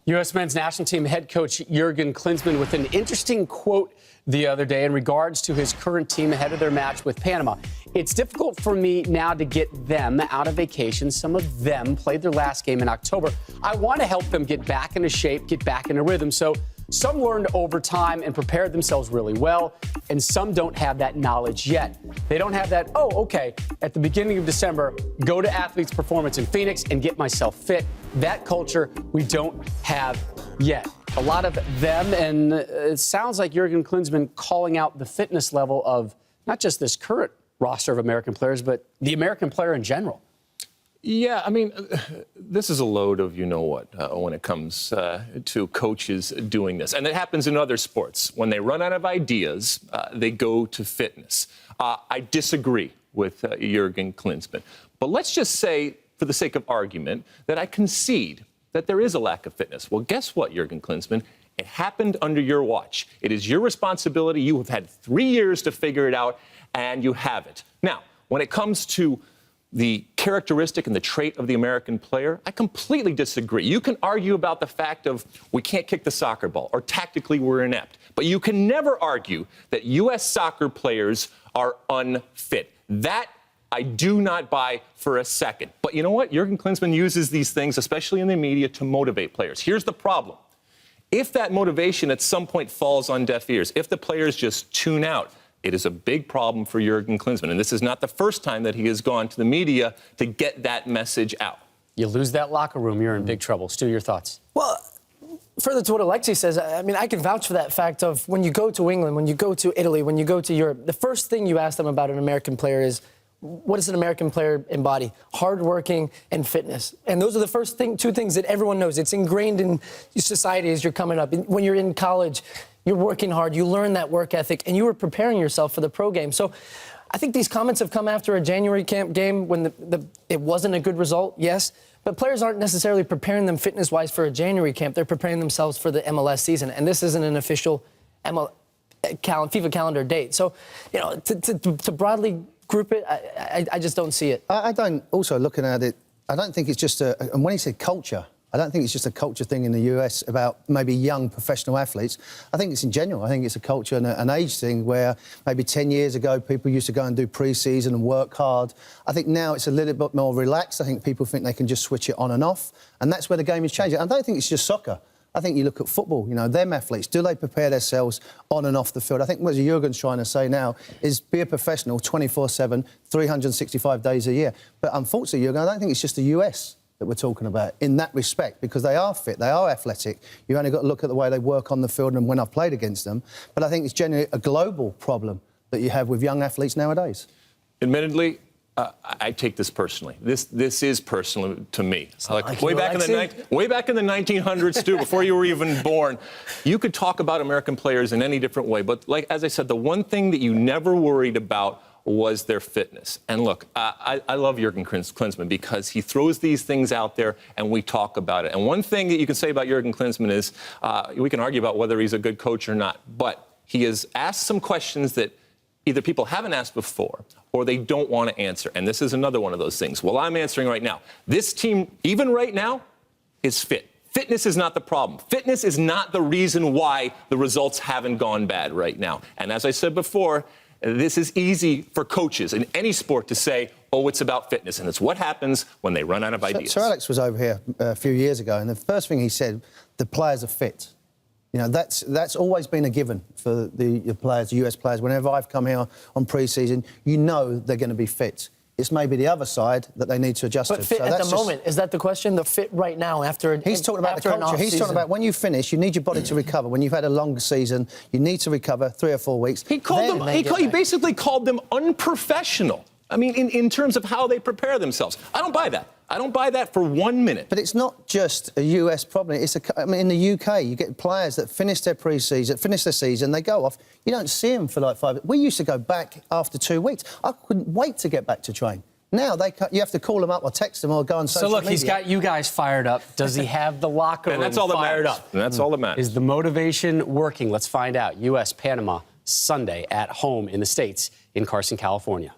U.S. men's national team head coach Jurgen Klinsmann with an interesting quote the other day in regards to his current team ahead of their match with Panama. It's difficult for me now to get them out of vacation. Some of them played their last game in October. I want to help them get back into shape, get back into rhythm. So some learned over time and prepared themselves really well, and some don't have that knowledge yet. They don't have that, oh, okay, at the beginning of December, go to Athletes Performance in Phoenix and get myself fit. That culture we don't have yet. A lot of them, and it sounds like Jurgen Klinsmann calling out the fitness level of not just this current roster of American players, but the American player in general. Yeah, I mean, this is a load of you-know-what when it comes to coaches doing this. And it happens in other sports. When they run out of ideas, they go to fitness. I disagree with Jurgen Klinsmann. But let's just say, for the sake of argument, that I concede that there is a lack of fitness. Well, guess what, Jurgen Klinsmann? It happened under your watch. It is your responsibility. You have had 3 years to figure it out, and you haven't. Now, when it comes to the characteristic and the trait of the American player, I completely disagree. You can argue about the fact of we can't kick the soccer ball or tactically we're inept, but you can never argue that U.S. soccer players are unfit. That I do not buy for a second. But you know what? Jurgen Klinsmann uses these things, especially in the media, to motivate players. Here's the problem. If that motivation at some point falls on deaf ears, if the players just tune out, it is a big problem for Jurgen Klinsmann. And this is not the first time that he has gone to the media to get that message out. You lose that locker room, you're in big trouble. Stu, your thoughts? Well, further to what Alexi says, I mean, I can vouch for that fact of when you go to England, when you go to Italy, when you go to Europe, the first thing you ask them about an American player is, what does an American player embody? Hardworking and fitness. And those are the first two things that everyone knows. It's ingrained in society as you're coming up. When you're in college, you're working hard, you learn that work ethic, and you are preparing yourself for the pro game. So I think these comments have come after a January camp game when it wasn't a good result, yes, but players aren't necessarily preparing them fitness-wise for a January camp. They're preparing themselves for the MLS season, and this isn't an official FIFA calendar date. So, you know, to broadly group it, I just don't see it. I don't, also looking at it, I don't think it's just and when he said culture, I don't think it's just a culture thing in the US about maybe young professional athletes. I think it's in general. I think it's a culture and an age thing where maybe 10 years ago people used to go and do pre-season and work hard. I think now it's a little bit more relaxed. I think people think they can just switch it on and off, and that's where the game is changing. I don't think it's just soccer. I think you look at football, you know, them athletes, do they prepare themselves on and off the field? I think what Jurgen's trying to say now is be a professional 24/7, 365 days a year. But unfortunately, Jurgen, I don't think it's just the US that we're talking about in that respect, because they are fit, they are athletic. You've only got to look at the way they work on the field and when I've played against them. But I think it's generally a global problem that you have with young athletes nowadays. Admittedly, I take this personally. This is personal to me. Like way back in the 1900s, Stu, before you were even born, you could talk about American players in any different way. But like as I said, the one thing that you never worried about was their fitness. And look, I love Jurgen Klinsmann because he throws these things out there and we talk about it. And one thing that you can say about Jurgen Klinsmann is we can argue about whether he's a good coach or not, but he has asked some questions that either people haven't asked before or they don't want to answer. And this is another one of those things. Well, I'm answering right now. This team, even right now, is fit. Fitness is not the problem. Fitness is not the reason why the results haven't gone bad right now. And as I said before, this is easy for coaches in any sport to say, oh, it's about fitness. And it's what happens when they run out of ideas. Sir Alex was over here a few years ago, and the first thing he said, the players are fit. You know, that's always been a given for the players, the US players. Whenever I've come here on pre-season, you know they're going to be fit. It's maybe the other side that they need to adjust but to. Fit so at the moment, is that the question? The fit right now after he's talking about the culture. He's talking about when you finish, you need your body to recover. When you've had a long season, you need to recover 3 or 4 weeks. He basically called them unprofessional. I mean, in terms of how they prepare themselves. I don't buy that. I don't buy that for 1 minute. But it's not just a US problem. I mean, in the UK, you get players that finish their pre-season, finish their season, they go off. You don't see them for like 5. We used to go back after 2 weeks. I couldn't wait to get back to train. Now you have to call them up or text them or go on social media. So look, he's got you guys fired up. Does he have the locker room fired up? And that's all that matters. Is the motivation working? Let's find out. U.S. Panama Sunday at home in the States in Carson, California.